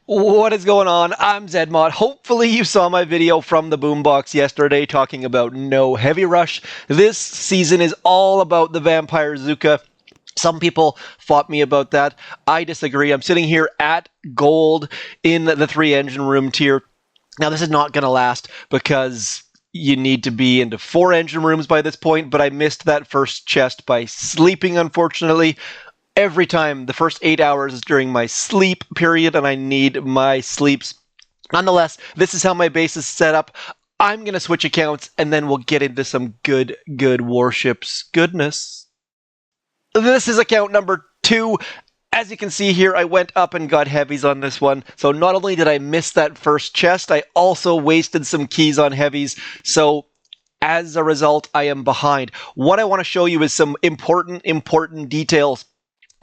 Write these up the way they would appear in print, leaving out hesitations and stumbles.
What is going on? I'm Zedmod. Hopefully you saw my video from the Boombox yesterday talking about no heavy rush. This season is all about the Vampire Zooka. Some people fought me about that. I disagree. I'm sitting here at gold in the 3-engine room tier. Now this is not going to last because you need to be into 4-engine rooms by this point, but I missed that first chest by sleeping, unfortunately. Every time, the first 8 hours is during my sleep period, and I need my sleeps. Nonetheless, this is how my base is set up. I'm going to switch accounts, and then we'll get into some good warships goodness. This is account number 2. As you can see here, I went up and got heavies on this one. So not only did I miss that first chest, I also wasted some keys on heavies. So as a result, I am behind. What I want to show you is some important details.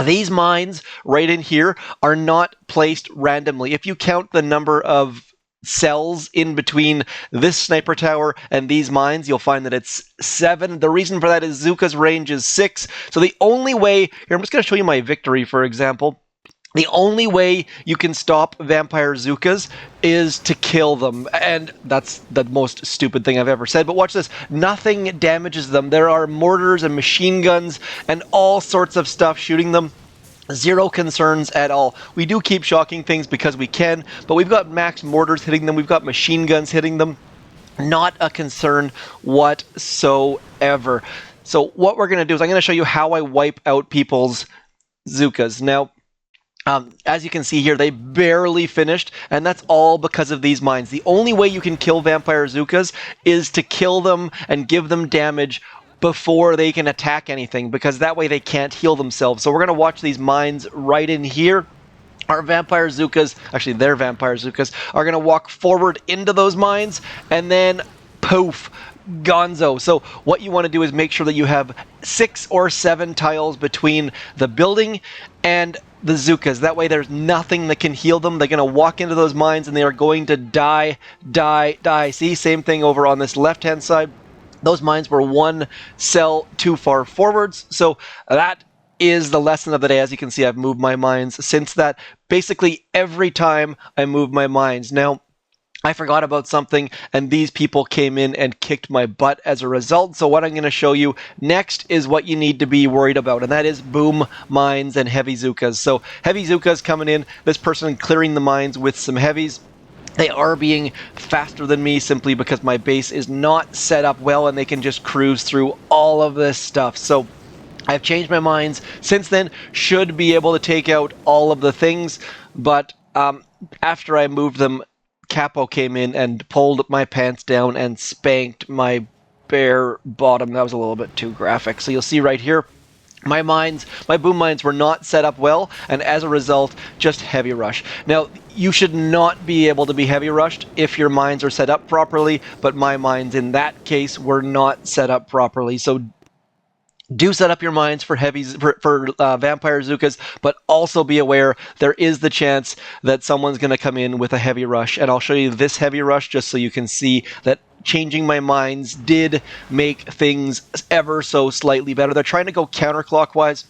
These mines right in here are not placed randomly. If you count the number of cells in between this sniper tower and these mines, you'll find that it's 7. The reason for that is Zuka's range is 6. So the only way, here I'm just going to show you my victory, for example. The only way you can stop Vampire Zookas is to kill them, and that's the most stupid thing I've ever said, but watch this. Nothing damages them. There are mortars and machine guns and all sorts of stuff shooting them. Zero concerns at all. We do keep shocking things because we can, but we've got max mortars hitting them, we've got machine guns hitting them. Not a concern whatsoever. So what we're going to do is I'm going to show you how I wipe out people's Zookas. Now, as you can see here, they barely finished, and that's all because of these mines. The only way you can kill Vampire Zookas is to kill them and give them damage before they can attack anything, because that way they can't heal themselves. So we're going to watch these mines right in here. Our Vampire Zookas, actually their Vampire Zookas, are going to walk forward into those mines, and then poof, gonzo. So what you want to do is make sure that you have 6 or 7 tiles between the building and the Zookas. That way there's nothing that can heal them. They're going to walk into those mines and they are going to die. See, same thing over on this left-hand side. Those mines were 1 cell too far forwards. So that is the lesson of the day. As you can see, I've moved my mines since that. Basically every time I move my mines. Now, I forgot about something, and these people came in and kicked my butt as a result. So what I'm going to show you next is what you need to be worried about, and that is boom mines and heavy Zookas. So heavy Zookas coming in, this person clearing the mines with some heavies. They are being faster than me simply because my base is not set up well, and they can just cruise through all of this stuff. So I've changed my mines since then, should be able to take out all of the things, but after I moved them, Capo came in and pulled my pants down and spanked my bare bottom. That was a little bit too graphic. So you'll see right here, my boom mines were not set up well, and as a result, just heavy rush. Now, you should not be able to be heavy rushed if your mines are set up properly, but my mines in that case were not set up properly. So do set up your mines for heavies for Vampire Zookas, but also be aware there is the chance that someone's going to come in with a heavy rush. And I'll show you this heavy rush just so you can see that changing my mines did make things ever so slightly better. They're trying to go counterclockwise,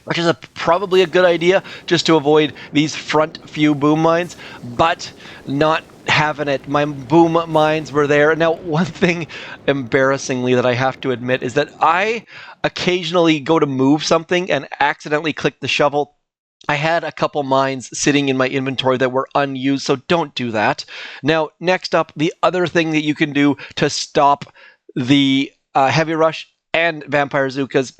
which is probably a good idea just to avoid these front few boom mines, but not having it. My boom mines were there. Now, one thing embarrassingly that I have to admit is that I occasionally go to move something and accidentally click the shovel. I had a couple mines sitting in my inventory that were unused, so don't do that. Now, next up, the other thing that you can do to stop the heavy rush and Vampire Zookas,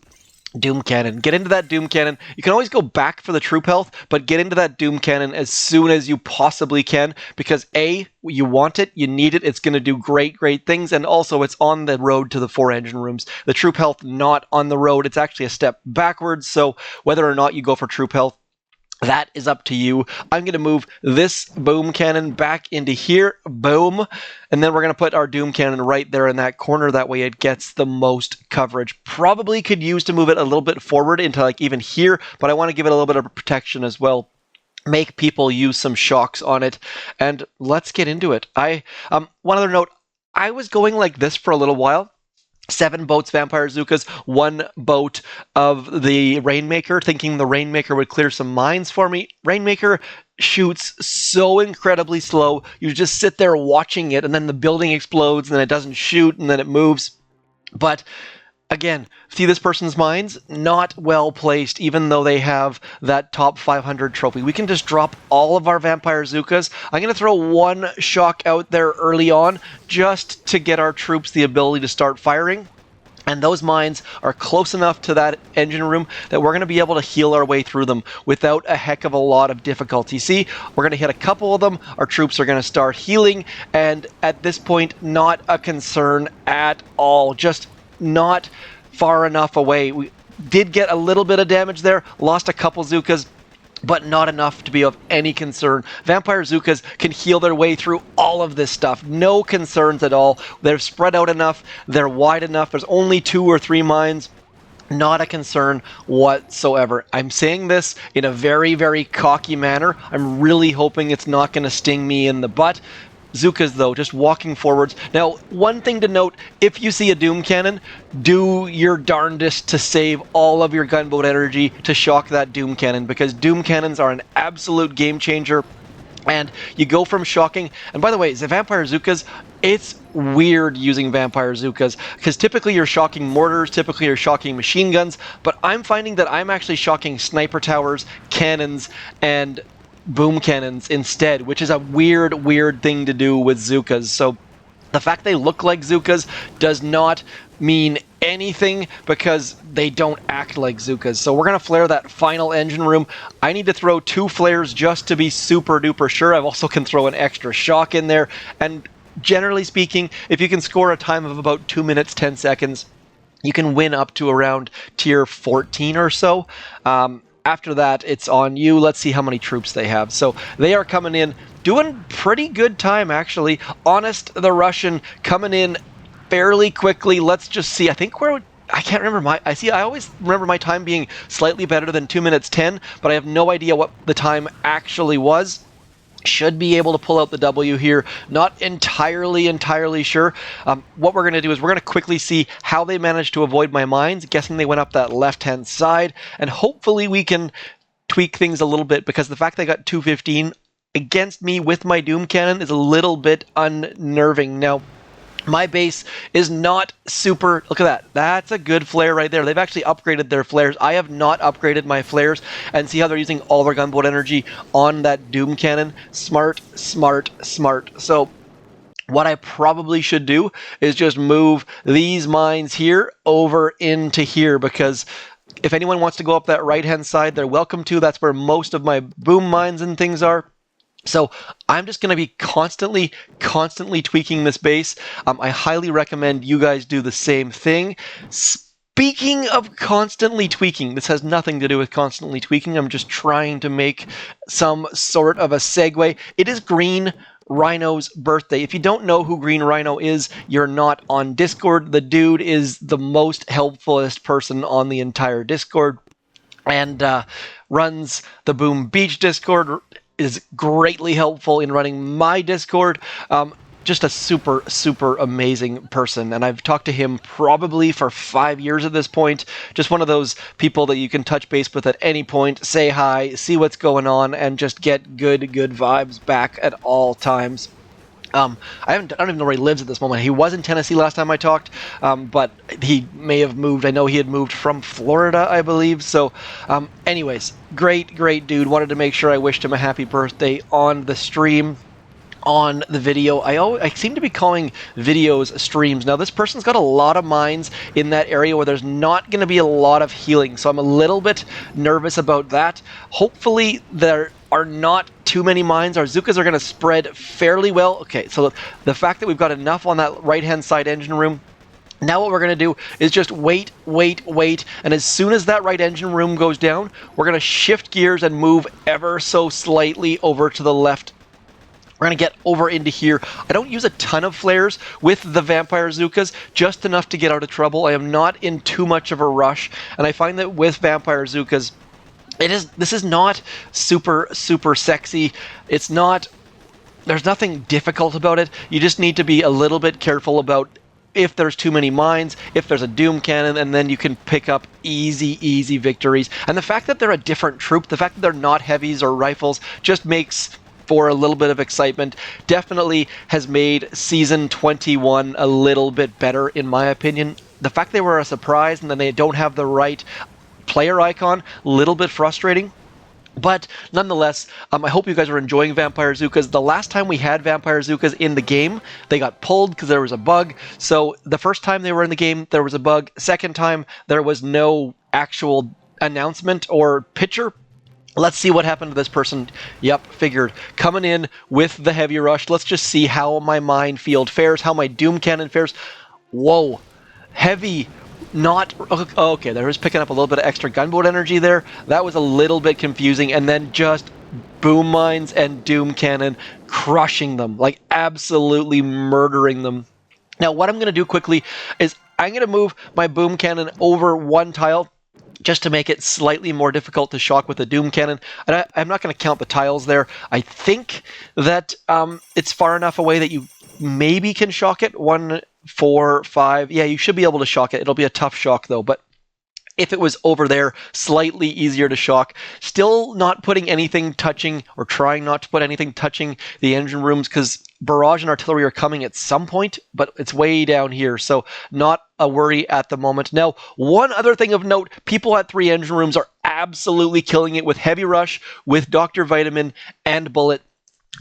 Doom Cannon. Get into that Doom Cannon. You can always go back for the troop health, but get into that Doom Cannon as soon as you possibly can, because A, you want it, you need it, it's going to do great things, and also it's on the road to the 4-engine rooms. The troop health not on the road, it's actually a step backwards, so whether or not you go for troop health, that is up to you. I'm going to move this boom cannon back into here. Boom. And then we're going to put our doom cannon right there in that corner. That way it gets the most coverage. Probably could use to move it a little bit forward into like even here, but I want to give it a little bit of protection as well. Make people use some shocks on it. And let's get into it. One other note, I was going like this for a little while. 7 boats, Vampire Zookas, 1 boat of the Rainmaker, thinking the Rainmaker would clear some mines for me. Rainmaker shoots so incredibly slow. You just sit there watching it, and then the building explodes, and then it doesn't shoot, and then it moves. But again, see this person's mines? Not well placed, even though they have that top 500 trophy. We can just drop all of our Vampire Zookas. I'm going to throw one shock out there early on, just to get our troops the ability to start firing. And those mines are close enough to that engine room that we're going to be able to heal our way through them without a heck of a lot of difficulty. See, we're going to hit a couple of them, our troops are going to start healing, and at this point, not a concern at all. Just not far enough away. We did get a little bit of damage there, lost a couple Zookas, but not enough to be of any concern. Vampire Zookas can heal their way through all of this stuff. No concerns at all. They're spread out enough. They're wide enough. There's only 2 or 3 mines. Not a concern whatsoever. I'm saying this in a very, very cocky manner. I'm really hoping it's not going to sting me in the butt. Zookas, though, just walking forwards. Now, one thing to note, if you see a Doom Cannon, do your darndest to save all of your gunboat energy to shock that Doom Cannon, because Doom Cannons are an absolute game changer. And you go from shocking, and by the way, the Vampire Zookas, it's weird using Vampire Zookas, because typically you're shocking mortars, typically you're shocking machine guns, but I'm finding that I'm actually shocking sniper towers, cannons, and boom cannons instead, which is a weird thing to do with Zookas. So the fact they look like Zookas does not mean anything, because they don't act like Zookas. So we're going to flare that final engine room. I need to throw 2 flares just to be super duper sure. I also can throw an extra shock in there. And generally speaking, if you can score a time of about 2 minutes, 10 seconds, you can win up to around tier 14 or so. After that, it's on you. Let's see how many troops they have. So they are coming in, doing pretty good time, actually. Honest the Russian coming in fairly quickly. Let's just see. I think I can't remember I always remember my time being slightly better than 2 minutes 10, but I have no idea what the time actually was. Should be able to pull out the W here. Not entirely sure. What we're going to do is we're going to quickly see how they managed to avoid my mines. Guessing they went up that left-hand side. And hopefully we can tweak things a little bit, because the fact they got 215 against me with my Doom Cannon is a little bit unnerving. Now, my base is not super... Look at that. That's a good flare right there. They've actually upgraded their flares. I have not upgraded my flares. And see how they're using all their gunboat energy on that Doom Cannon? Smart. So what I probably should do is just move these mines here over into here, because if anyone wants to go up that right-hand side, they're welcome to. That's where most of my boom mines and things are. So I'm just going to be constantly tweaking this base. I highly recommend you guys do the same thing. Speaking of constantly tweaking, this has nothing to do with constantly tweaking. I'm just trying to make some sort of a segue. It is Green Rhino's birthday. If you don't know who Green Rhino is, you're not on Discord. The dude is the most helpfulest person on the entire Discord, and runs the Boom Beach Discord, is greatly helpful in running my Discord. Just a super amazing person, and I've talked to him probably for 5 years at this point. Just one of those people that you can touch base with at any point, say hi, see what's going on, and just get good vibes back at all times. I don't even know where he lives at this moment. He was in Tennessee last time I talked, but he may have moved. I know he had moved from Florida, I believe. So anyways, great dude. Wanted to make sure I wished him a happy birthday on the stream, on the video. I seem to be calling videos streams. Now, this person's got a lot of mines in that area where there's not going to be a lot of healing, so I'm a little bit nervous about that. Hopefully there are not too many mines. Our Zookas are going to spread fairly well. Okay, so the fact that we've got enough on that right-hand side engine room, now what we're going to do is just wait, and as soon as that right engine room goes down, we're going to shift gears and move ever so slightly over to the left. We're going to get over into here. I don't use a ton of flares with the Vampire Zookas, just enough to get out of trouble. I am not in too much of a rush, and I find that with Vampire Zookas, this is not super sexy. It's not... There's nothing difficult about it. You just need to be a little bit careful about if there's too many mines, if there's a Doom Cannon, and then you can pick up easy victories. And the fact that they're a different troop, the fact that they're not heavies or rifles, just makes for a little bit of excitement. Definitely has made Season 21 a little bit better, in my opinion. The fact they were a surprise and then they don't have the right player icon, a little bit frustrating. But nonetheless, I hope you guys are enjoying Vampire Zookas. The last time we had Vampire Zookas in the game, they got pulled because there was a bug. So the first time they were in the game, there was a bug. Second time, there was no actual announcement or picture. Let's see what happened to this person. Yep, figured. Coming in with the heavy rush. Let's just see how my minefield fares, how my Doom Cannon fares. Whoa. Heavy. Not okay. There was picking up a little bit of extra gunboat energy there. That was a little bit confusing, and then just boom mines and Doom Cannon crushing them, like absolutely murdering them. Now, what I'm going to do quickly is I'm going to move my Boom Cannon over one tile, just to make it slightly more difficult to shock with the Doom Cannon. And I'm not going to count the tiles there. I think that it's far enough away that you maybe can shock it. 1, 4, 5. Yeah, you should be able to shock it. It'll be a tough shock, though. But if it was over there, slightly easier to shock. Still not putting anything touching, or trying not to put anything touching the engine rooms, because barrage and artillery are coming at some point, but it's way down here, so not a worry at the moment. Now, one other thing of note, people at 3 engine rooms are absolutely killing it with Heavy Rush, with Dr. Vitamin, and Bullet.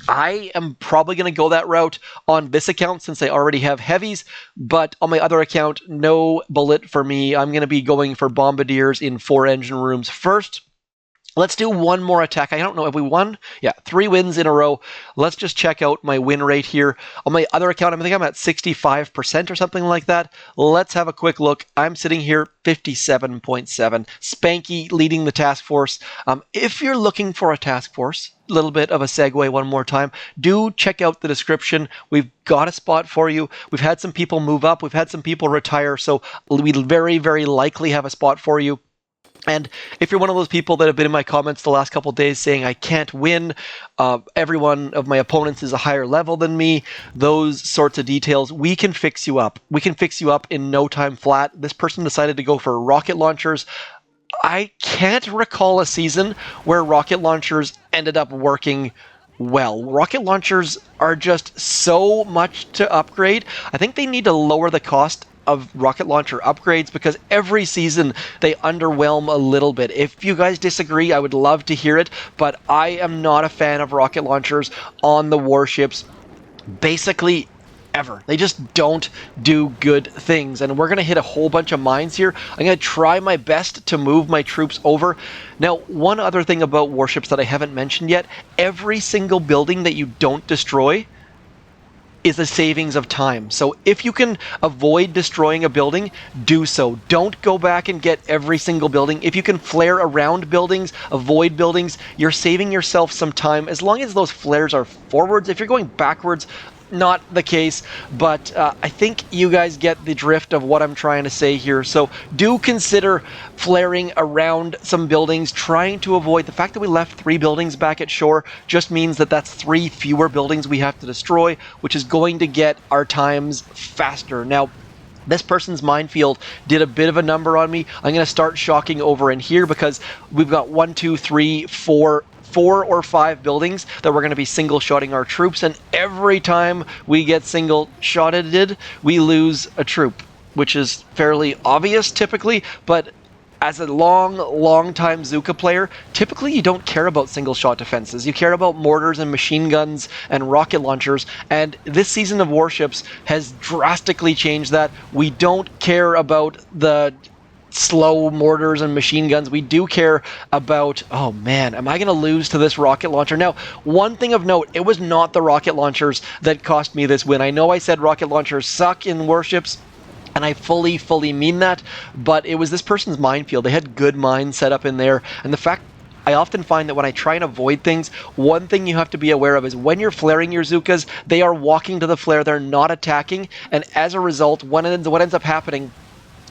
I am probably going to go that route on this account since I already have heavies, but on my other account, no Bullet for me. I'm going to be going for Bombardiers in 4 engine rooms first. Let's do one more attack. I don't know if we won. Yeah, 3 wins in a row. Let's just check out my win rate here. On my other account, I think I'm at 65% or something like that. Let's have a quick look. I'm sitting here 57.7. Spanky leading the task force. If you're looking for a task force, a little bit of a segue one more time, do check out the description. We've got a spot for you. We've had some people move up. We've had some people retire. So we very likely have a spot for you. And if you're one of those people that have been in my comments the last couple of days saying I can't win, every one of my opponents is a higher level than me, those sorts of details, we can fix you up. We can fix you up in no time flat. This person decided to go for rocket launchers. I can't recall a season where rocket launchers ended up working well. Rocket launchers are just so much to upgrade. I think they need to lower the cost of rocket launcher upgrades, because every season they underwhelm a little bit. If you guys disagree, I would love to hear it, but I am not a fan of rocket launchers on the warships basically ever. They just don't do good things, and we're going to hit a whole bunch of mines here. I'm going to try my best to move my troops over. Now, one other thing about warships that I haven't mentioned yet, every single building that you don't destroy is a savings of time. So if you can avoid destroying a building, do so. Don't go back and get every single building. If you can flare around buildings, avoid buildings, you're saving yourself some time, as long as those flares are forwards. If you're going backwards, not the case, but I think you guys get the drift of what I'm trying to say here. So do consider flaring around some buildings, trying to avoid the fact that we left 3 buildings back at shore. Just means that that's 3 fewer buildings we have to destroy, which is going to get our times faster. Now, this person's minefield did a bit of a number on me. I'm going to start shocking over in here, because we've got 1, 2, 3, 4 or 5 buildings that we're going to be single-shotting our troops, and every time we get single-shotted, we lose a troop, which is fairly obvious typically, but as a long-time Zooka player, typically you don't care about single-shot defenses. You care about mortars and machine guns and rocket launchers, and this season of Warships has drastically changed that. We don't care about the slow mortars and machine guns. We do care about, oh man, am I going to lose to this rocket launcher? Now, one thing of note, it was not the rocket launchers that cost me this win. I know I said rocket launchers suck in Warships, and I fully mean that, but it was this person's minefield. They had good mines set up in there, and the fact, I often find that when I try and avoid things, one thing you have to be aware of is when you're flaring your Zookas, they are walking to the flare, they're not attacking, and as a result, what ends up happening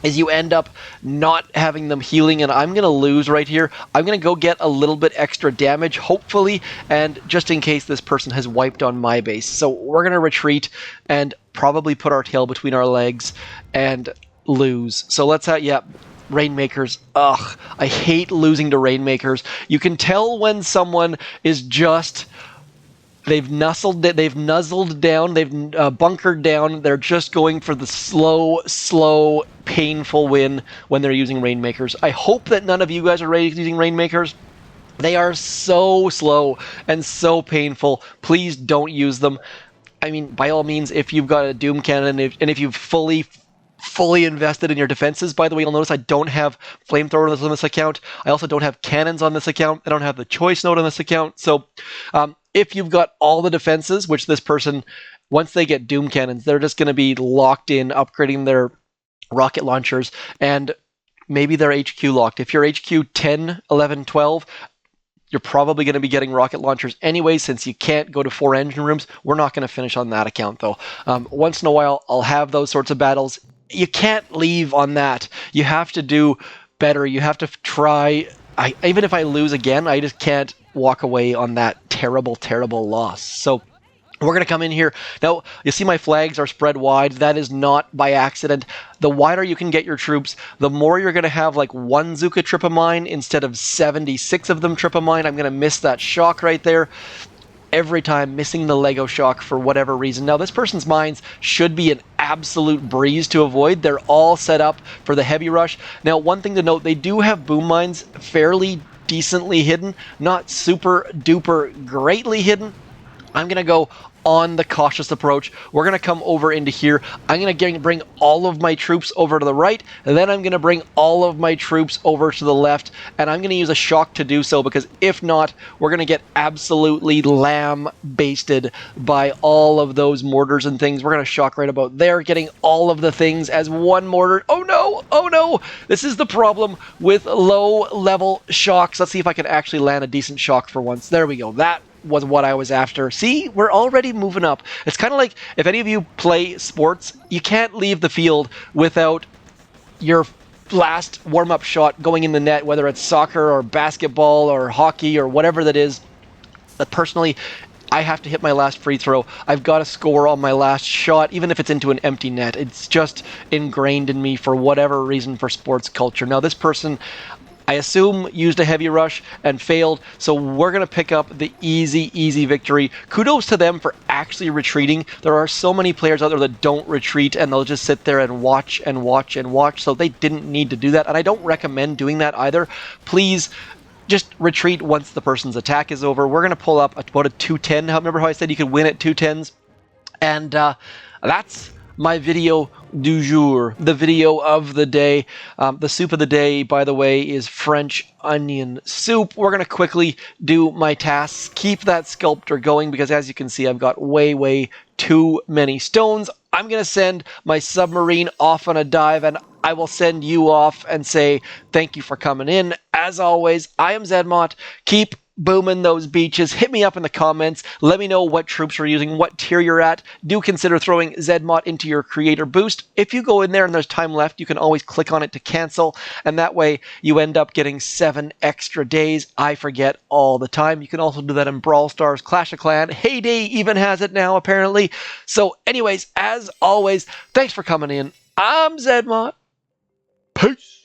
is you end up not having them healing, and I'm going to lose right here. I'm going to go get a little bit extra damage, hopefully, and just in case this person has wiped on my base. So we're going to retreat, and probably put our tail between our legs and lose. So let's Rainmakers. Ugh, I hate losing to Rainmakers. You can tell when someone is just... They've nuzzled down, they've bunkered down, they're just going for the slow, painful win when they're using Rainmakers. I hope that none of you guys are using Rainmakers. They are so slow and so painful. Please don't use them. I mean, by all means, if you've got a Doom Cannon, and if you've fully invested in your defenses. By the way, you'll notice I don't have flamethrowers on this account. I also don't have cannons on this account. I don't have the choice node on this account. So if you've got all the defenses, which this person, once they get Doom Cannons, they're just going to be locked in upgrading their rocket launchers, and maybe they're HQ locked. If you're HQ 10, 11, 12, you're probably going to be getting rocket launchers anyway, since you can't go to 4 engine rooms. We're not going to finish on that account, though. Once in a while, I'll have those sorts of battles. You can't leave on that. You have to do better. You have to try. Even if I lose again, I just can't walk away on that terrible, terrible loss. So we're going to come in here. Now, you see my flags are spread wide. That is not by accident. The wider you can get your troops, the more you're going to have like 1 Zuka trip of mine instead of 76 of them trip of mine. I'm going to miss that shock right there. Every time, missing the Lego shock for whatever reason. Now, this person's mines should be an absolute breeze to avoid. They're all set up for the heavy rush. Now, one thing to note, they do have boom mines fairly decently hidden, not super duper greatly hidden. I'm going to go on the cautious approach. We're going to come over into here. I'm going to bring all of my troops over to the right, and then I'm going to bring all of my troops over to the left, and I'm going to use a shock to do so, because if not, we're going to get absolutely lamb-basted by all of those mortars and things. We're going to shock right about there, getting all of the things as one mortar. Oh no! Oh no! This is the problem with low-level shocks. Let's see if I can actually land a decent shock for once. There we go. That was what I was after. See, we're already moving up. It's kind of like if any of you play sports, you can't leave the field without your last warm-up shot going in the net, whether it's soccer or basketball or hockey or whatever that is. But personally, I have to hit my last free throw. I've got to score on my last shot, even if it's into an empty net. It's just ingrained in me for whatever reason for sports culture. Now, this person, I assume, used a heavy rush and failed, so we're going to pick up the easy victory. Kudos to them for actually retreating. There are so many players out there that don't retreat, and they'll just sit there and watch and watch and watch, so they didn't need to do that, and I don't recommend doing that either. Please just retreat once the person's attack is over. We're going to pull up about a 210. Remember how I said you could win at 210s? And that's my video du jour, the video of the day. The soup of the day, by the way, is French onion soup. We're going to quickly do my tasks, keep that sculptor going, because as you can see, I've got way too many stones. I'm going to send my submarine off on a dive, and I will send you off and say thank you for coming in. As always, I am Zedmont. Keep booming those beaches. Hit me up in the comments. Let me know what troops you're using, what tier you're at. Do consider throwing Zedmont into your creator boost. If you go in there and there's time left, you can always click on it to cancel, and that way you end up getting 7 extra days. I forget all the time. You can also do that in Brawl Stars, Clash of Clans. Heyday even has it now, apparently. So anyways, as always, thanks for coming in. I'm Zedmont. Peace.